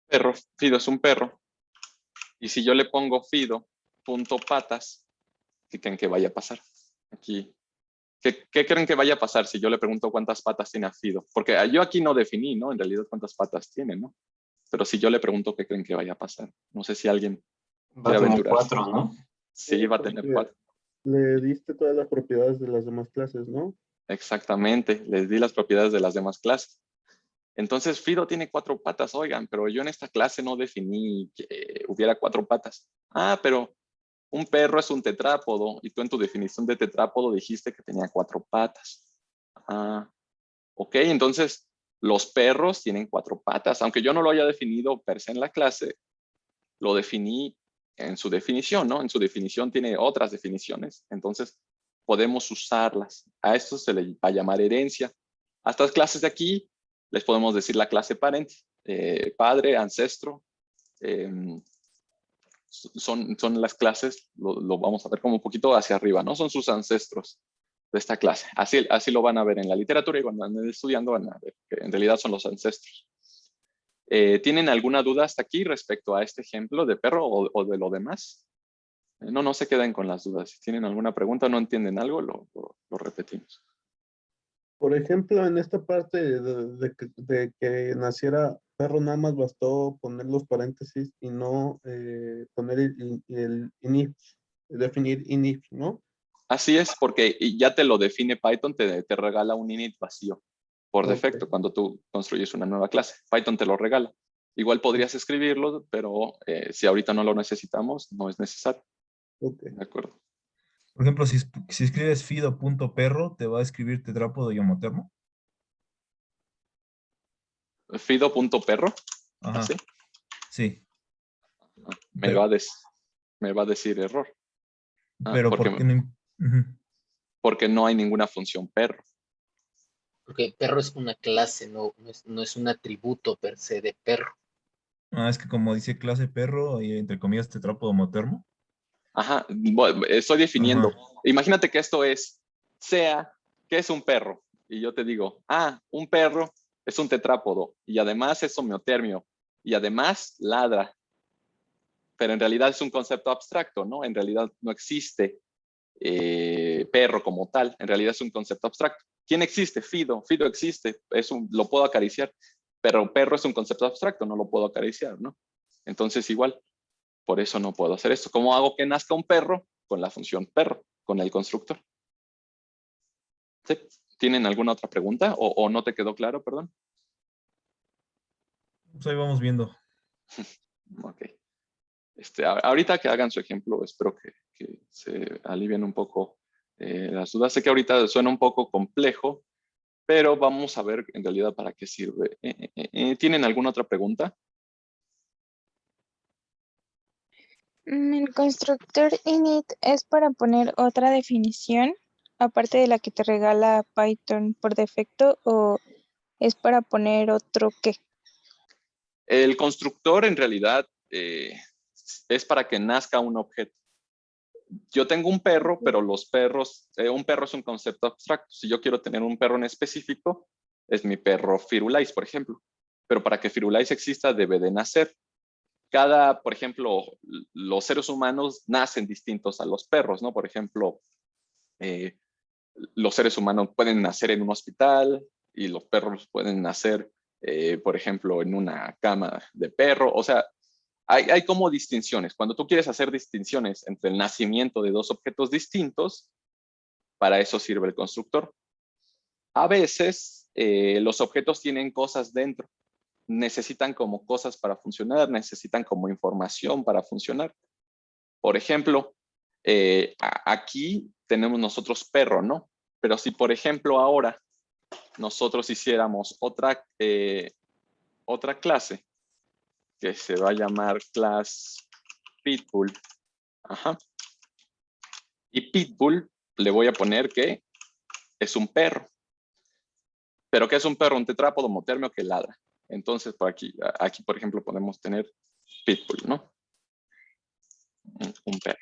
Perro, fido es un perro. Y si yo le pongo fido punto patas, ¿qué creen que vaya a pasar? Aquí. ¿Qué creen que vaya a pasar si yo le pregunto cuántas patas tiene a fido? Porque yo aquí no definí, ¿no? En realidad cuántas patas tiene, ¿no? Pero si yo le pregunto qué creen que vaya a pasar. No sé si alguien Va a quiere tener aventurarse. 4, ¿no? Sí, va a tener 4. Le diste todas las propiedades de las demás clases, ¿no? Exactamente, les di las propiedades de las demás clases. Entonces, Fido tiene 4 patas, oigan, pero yo en esta clase no definí que hubiera 4 patas. Pero un perro es un tetrápodo y tú en tu definición de tetrápodo dijiste que tenía 4 patas. Ok, entonces los perros tienen 4 patas. Aunque yo no lo haya definido per se en la clase, lo definí en su definición, ¿no? En su definición tiene otras definiciones. Entonces, podemos usarlas. A esto se le va a llamar herencia. A estas clases de aquí les podemos decir la clase parent, padre, ancestro. Son las clases, lo vamos a ver como un poquito hacia arriba, ¿no? Son sus ancestros de esta clase. Así lo van a ver en la literatura y cuando anden estudiando van a ver que en realidad son los ancestros. ¿Tienen alguna duda hasta aquí respecto a este ejemplo de perro o de lo demás? No se queden con las dudas. Si tienen alguna pregunta o no entienden algo, lo repetimos. Por ejemplo, en esta parte de que naciera perro, nada más bastó poner los paréntesis y no poner el inif, definir inif, ¿no? Así es, porque ya te lo define Python, te regala un init vacío por defecto cuando tú construyes una nueva clase. Python te lo regala. Igual podrías escribirlo, pero si ahorita no lo necesitamos, no es necesario. ¿De acuerdo? Por ejemplo, si escribes fido.perro, te va a escribir tetrápodo y homotermo. Fido.perro. Ajá. ¿Así? Sí. Me va a decir error. Pero porque, ¿por qué no? Porque no hay ninguna función perro. Porque perro es una clase, no es un atributo per se de perro. Es que como dice clase perro y entre comillas tetrápodo homotermo. Ajá, estoy definiendo. Ajá. Imagínate que esto es, ¿qué es un perro? Y yo te digo, un perro es un tetrápodo y además es homeotermio y además ladra. Pero en realidad es un concepto abstracto, ¿no? En realidad no existe perro como tal. En realidad es un concepto abstracto. ¿Quién existe? Fido. Fido existe. Lo puedo acariciar. Pero perro es un concepto abstracto, no lo puedo acariciar, ¿no? Entonces igual, por eso no puedo hacer esto. ¿Cómo hago que nazca un perro? Con la función perro, con el constructor. ¿Sí? ¿Tienen alguna otra pregunta? ¿O no te quedó claro, perdón? Pues ahí vamos viendo. Ok. Ahorita que hagan su ejemplo, espero que se alivien un poco las dudas. Sé que ahorita suena un poco complejo, pero vamos a ver en realidad para qué sirve. ¿Tienen alguna otra pregunta? El constructor init es para poner otra definición, aparte de la que te regala Python por defecto, o es para poner otro qué. El constructor en realidad es para que nazca un objeto. Yo tengo un perro, pero los perros, un perro es un concepto abstracto. Si yo quiero tener un perro en específico, es mi perro Firulais, por ejemplo. Pero para que Firulais exista, debe de nacer. Por ejemplo, los seres humanos nacen distintos a los perros, ¿no? Por ejemplo, los seres humanos pueden nacer en un hospital y los perros pueden nacer, por ejemplo, en una cama de perro. O sea, hay como distinciones. Cuando tú quieres hacer distinciones entre el nacimiento de dos objetos distintos, para eso sirve el constructor. A veces los objetos tienen cosas dentro. Necesitan como cosas para funcionar, necesitan como información para funcionar. Por ejemplo, aquí tenemos nosotros perro, ¿no? Pero si, por ejemplo, ahora nosotros hiciéramos otra clase que se va a llamar class Pitbull. Ajá. Y Pitbull le voy a poner que es un perro. ¿Pero qué es un perro? Un tetrápodo, motermio que ladra. Entonces, por aquí, por ejemplo, podemos tener Pitbull, ¿no? Un perro.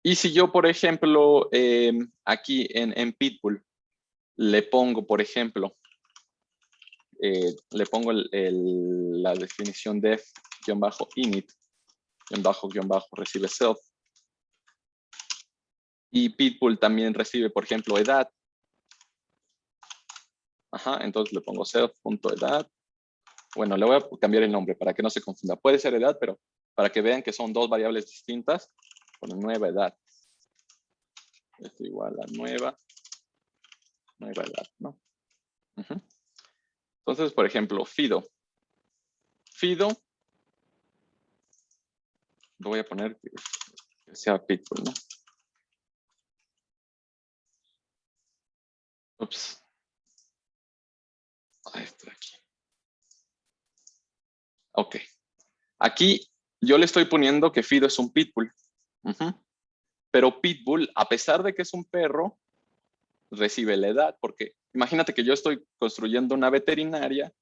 Y si yo, por ejemplo, aquí en Pitbull le pongo, por ejemplo, le pongo la definición def-init, recibe self. Y Pitbull también recibe, por ejemplo, edad. Ajá, entonces le pongo self.edad. Bueno, le voy a cambiar el nombre para que no se confunda. Puede ser edad, pero para que vean que son dos variables distintas, con nueva edad. Esto igual a nueva edad, ¿no? Uh-huh. Entonces, por ejemplo, Fido. Fido, lo voy a poner que sea Pitbull, ¿no? Ups. Esto aquí. Ok. Aquí yo le estoy poniendo que Fido es un Pitbull. Uh-huh. Pero Pitbull, a pesar de que es un perro, recibe la edad, porque imagínate que yo estoy construyendo una veterinaria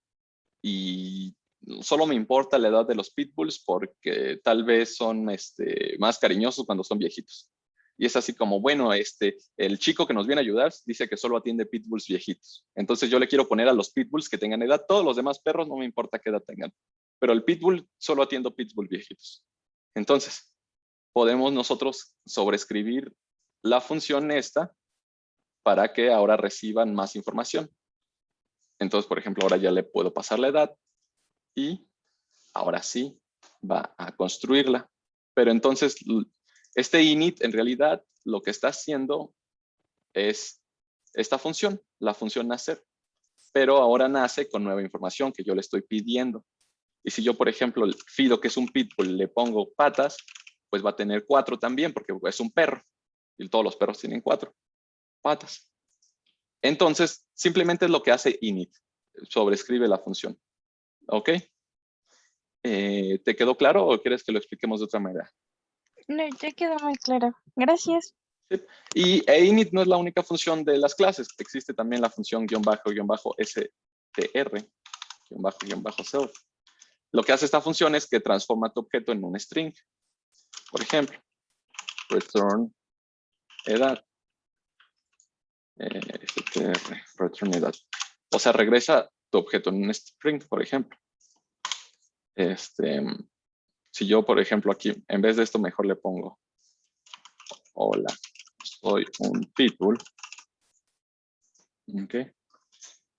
y solo me importa la edad de los pitbulls porque tal vez son más cariñosos cuando son viejitos. Y es así como, bueno, el chico que nos viene a ayudar dice que solo atiende pitbulls viejitos. Entonces yo le quiero poner a los pitbulls que tengan edad. Todos los demás perros no me importa qué edad tengan. Pero el pitbull solo atiendo pitbull viejitos. Entonces, podemos nosotros sobreescribir la función esta para que ahora reciban más información. Entonces, por ejemplo, ahora ya le puedo pasar la edad y ahora sí va a construirla. Pero entonces, este init en realidad lo que está haciendo es esta función, la función nacer. Pero ahora nace con nueva información que yo le estoy pidiendo. Y si yo, por ejemplo, Fido, que es un pitbull, le pongo patas, pues va a tener 4 también, porque es un perro. Y todos los perros tienen 4 patas. Entonces, simplemente es lo que hace init. Sobrescribe la función. ¿Ok? ¿Te quedó claro o quieres que lo expliquemos de otra manera? No, ya quedó muy claro. Gracias. Sí. Y init no es la única función de las clases. Existe también la función --str, --self. Lo que hace esta función es que transforma tu objeto en un string. Por ejemplo, return edad. str, return edad. O sea, regresa tu objeto en un string, por ejemplo. Si yo, por ejemplo, aquí, en vez de esto, mejor le pongo hola, soy un pitbull. Ok.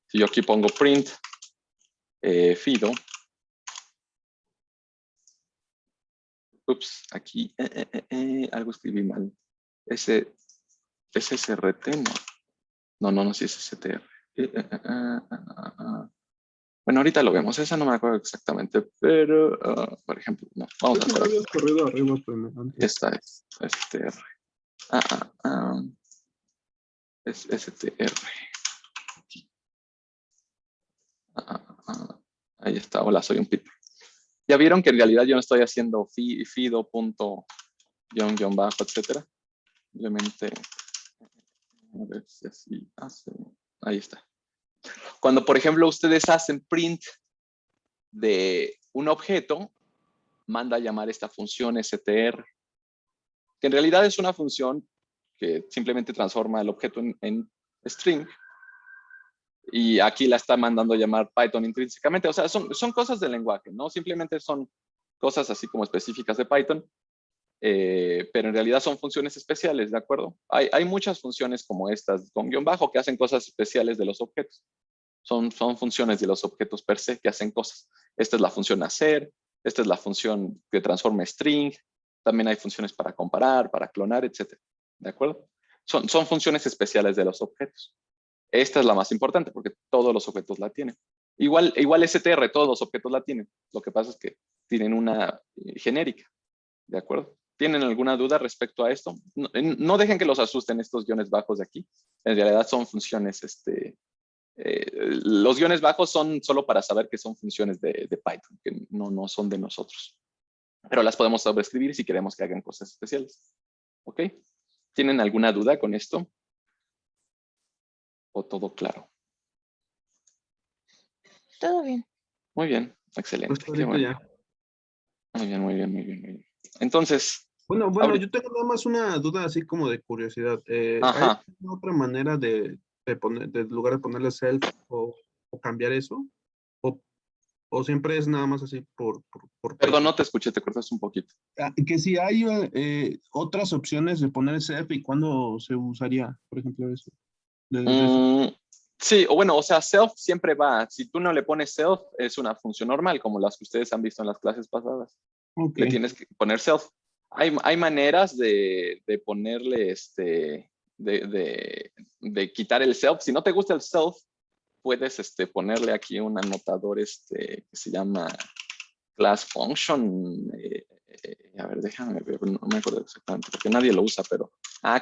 Si yo aquí pongo print Fido. Ups, aquí algo escribí mal. SRT, no, sí es STR. Bueno, ahorita lo vemos. Esa no me acuerdo exactamente, pero, por ejemplo, no. Vamos a Creo que hacer. habías corrido arriba primero. Antes. Esta es STR. Es STR. Ahí está, hola, soy un pitbull. Ya vieron que en realidad yo no estoy haciendo fido punto guión bajo, etcétera. Simplemente, a ver si así hace. Ahí está. Cuando, por ejemplo, ustedes hacen print de un objeto, manda a llamar esta función str, que en realidad es una función que simplemente transforma el objeto en string. Y aquí la está mandando a llamar Python intrínsecamente. O sea, son cosas del lenguaje, ¿no? Simplemente son cosas así como específicas de Python, pero en realidad son funciones especiales, ¿de acuerdo? Hay muchas funciones como estas con guión bajo que hacen cosas especiales de los objetos. Son funciones de los objetos per se que hacen cosas. Esta es la función hacer, esta es la función que transforma string, también hay funciones para comparar, para clonar, etcétera. ¿De acuerdo? Son funciones especiales de los objetos. Esta es la más importante porque todos los objetos la tienen. Igual str, todos los objetos la tienen. Lo que pasa es que tienen una genérica. ¿De acuerdo? ¿Tienen alguna duda respecto a esto? No dejen que los asusten estos guiones bajos de aquí. En realidad son funciones, los guiones bajos son solo para saber que son funciones de Python, que no son de nosotros. Pero las podemos sobreescribir si queremos que hagan cosas especiales. ¿Ok? ¿Tienen alguna duda con esto? ¿O todo claro? Todo bien. Muy bien, Pues excelente. Qué ahorita bueno. ya. Muy bien, muy bien, muy bien, muy bien. Entonces, Bueno, ahorita- yo tengo nada más una duda así como de curiosidad. ¿Hay ajá. otra manera de poner, de lugar de ponerle self o cambiar eso? ¿O, o siempre es nada más así por Perdón, Python? no te escuché, te cortas un poquito. Que si hay otras opciones de poner self y cuándo se usaría, por ejemplo, eso. Eso. Sí, o bueno, o sea, self siempre va. Si tú no le pones self, es una función normal, como las que ustedes han visto en las clases pasadas. Ok. Le tienes que poner self. Hay maneras de ponerle, de quitar el self. Si no te gusta el self, puedes ponerle aquí un anotador que se llama class function. A ver, déjame ver, no me acuerdo exactamente, porque nadie lo usa, pero...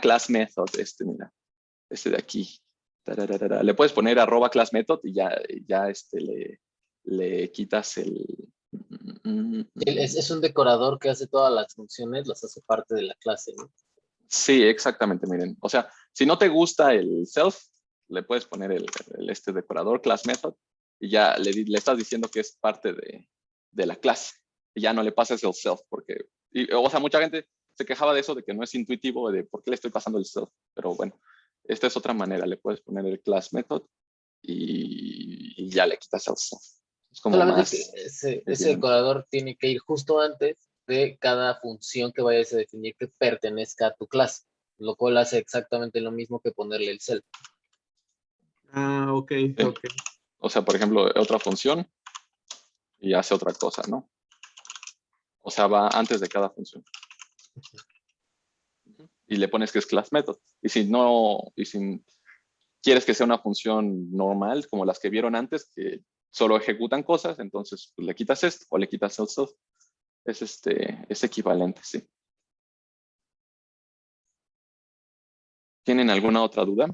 class method, mira. De aquí. Tararara. Le puedes poner @class method y ya le quitas el... Es un decorador que hace todas las funciones, las hace parte de la clase, ¿no? Sí, exactamente, miren. O sea, si no te gusta el self, le puedes poner el decorador class method y ya le estás diciendo que es parte de la clase. Y ya no le pases el self porque... o sea, mucha gente se quejaba de eso, de que no es intuitivo, de por qué le estoy pasando el self. Pero bueno, esta es otra manera. Le puedes poner el class method y ya le quitas el self. Es como Solamente que más... ese decorador tiene que ir justo antes de cada función que vayas a definir que pertenezca a tu clase, lo cual hace exactamente lo mismo que ponerle el self. Ok, Sí. ok. O sea, por ejemplo, otra función y hace otra cosa, ¿no? O sea, va antes de cada función. Y le pones que es class method. Y si quieres que sea una función normal, como las que vieron antes, que solo ejecutan cosas, entonces pues, le quitas esto o le quitas el self. Es equivalente, sí. ¿Tienen alguna otra duda?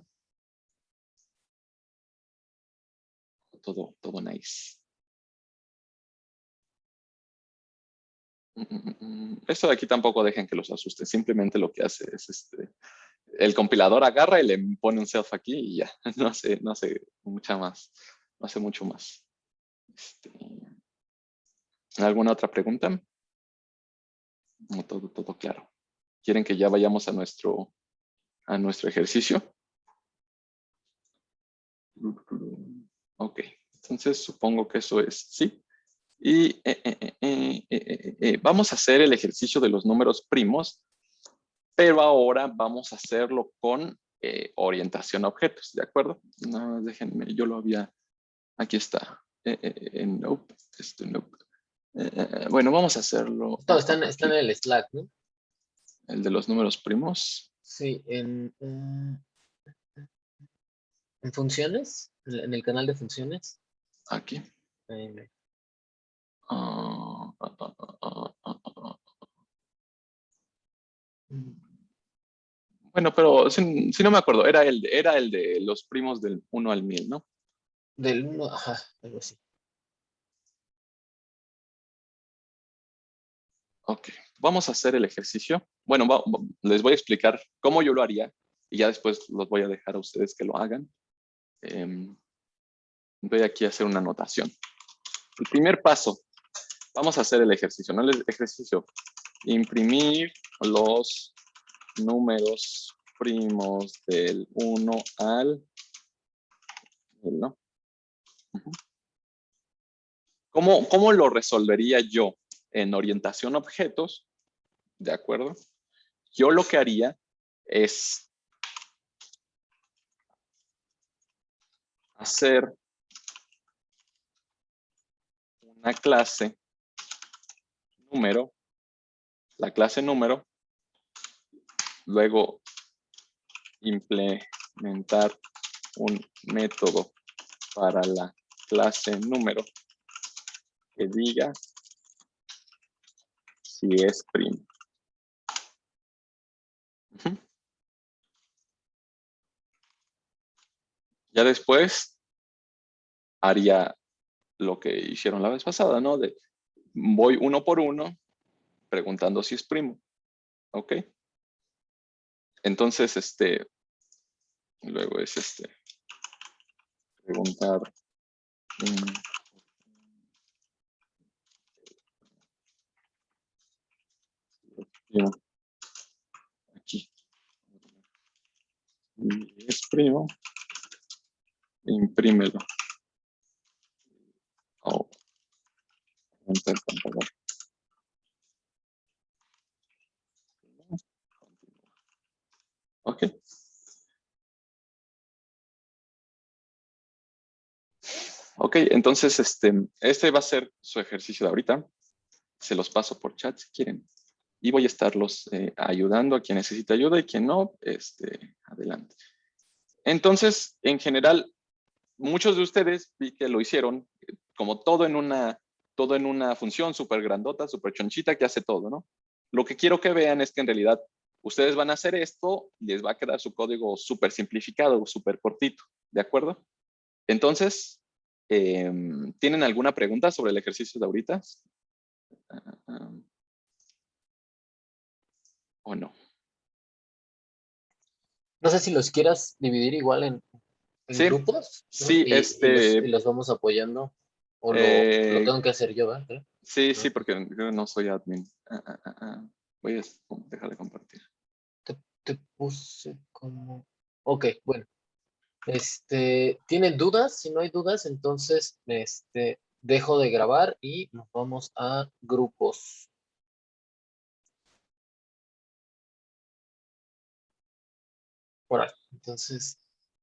Todo nice. Esto de aquí tampoco dejen que los asuste. Simplemente lo que hace es el compilador agarra y le pone un self aquí y ya. No hace mucha más. No hace mucho más. ¿Alguna otra pregunta? No, todo claro. ¿Quieren que ya vayamos a nuestro ejercicio? Ok, entonces supongo que eso es sí. Y vamos a hacer el ejercicio de los números primos, pero ahora vamos a hacerlo con orientación a objetos, ¿de acuerdo? No, déjenme, yo lo había, aquí está. Nope, nope. Bueno, vamos a hacerlo. Está en el Slack, ¿no? El de los números primos. Sí, en funciones, en el canal de funciones. Aquí. Bueno, pero si no me acuerdo, era el de los primos del 1 al 1000, ¿no? Del 1, ajá, algo así. Ok, vamos a hacer el ejercicio. Bueno, les voy a explicar cómo yo lo haría y ya después los voy a dejar a ustedes que lo hagan. Voy aquí a hacer una anotación. El primer paso, vamos a hacer el ejercicio, ¿no? El ejercicio, imprimir los números primos del 1 al... ¿no? ¿Cómo lo resolvería yo en orientación a objetos? ¿De acuerdo? Yo lo que haría es hacer una clase número, la clase número, luego implementar un método para la clase número que diga si es primo. Ya después haría lo que hicieron la vez pasada, ¿no? Voy uno por uno preguntando si es primo. ¿Ok? Entonces, luego es preguntar primo. Aquí. Si es primo, imprímelo. Oh. Ok. Ok, entonces este va a ser su ejercicio de ahorita. Se los paso por chat si quieren. Y voy a estarlos ayudando a quien necesite ayuda y quien no, adelante. Entonces, en general, muchos de ustedes vi que lo hicieron como todo en una función súper grandota, súper chonchita que hace todo, ¿no? Lo que quiero que vean es que en realidad ustedes van a hacer esto y les va a quedar su código súper simplificado, súper cortito, ¿de acuerdo? Entonces, ¿tienen alguna pregunta sobre el ejercicio de ahorita? ¿O no? No sé si los quieras dividir igual en Sí, grupos, ¿no? sí, y los vamos apoyando. O lo tengo que hacer yo, ¿verdad? sí, ¿No? sí, porque yo no soy admin. Voy a dejar de compartir. Te puse como... Ok, bueno. ¿Tienen dudas? Si no hay dudas, entonces dejo de grabar y nos vamos a grupos. Bueno, entonces